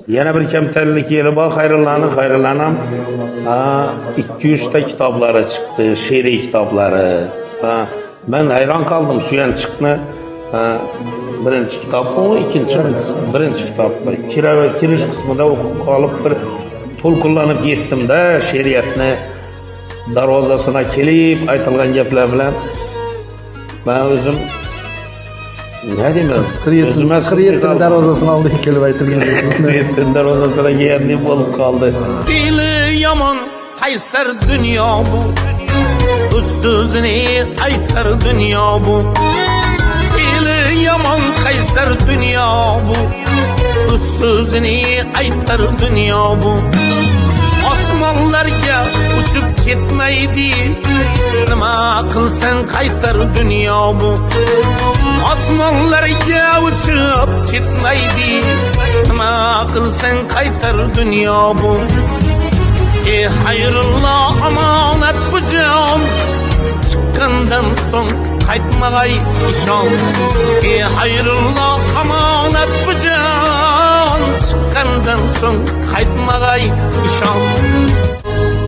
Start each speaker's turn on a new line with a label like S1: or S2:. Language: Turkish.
S1: Yana bir kamtarlik yeri bor, hayırlanam. 200 ta kitoblari chiqdi, she'riy kitoblari. Ben hayron qoldim suyanchiqni. Birinchi kitob bu, birinchi kitobda kirish qismida o'qib qolib bir to'lqinlanib yetdim-da she'riyatni darvozasına kelib aytilgan gaplar bilan ben o'zim ne deyman,
S2: Qiriyetini darvozasini oldiga kelib aytilgan.
S1: Qiriyetini darvozasına kelgandek bo'lib qoldi.
S3: Dili yomon qaysar dunyo bu, o'z so'zini aytar dunyo bu. Dili yomon qaysar dunyo bu, o'z so'zini aytar dunyo bu. Osmonlarga uchib ketmaydi, nima qilsang qaytar dunyo bu. Osmonlarga uchib ketmaydi, nima qilsang qaytar dunyo bu. Hayrullah amonat bu jon, chiqqandan so'ng qaytmag'ay ishon. Hayrullah amonat bu jon, chiqqandan so'ng qaytmag'ay ishon.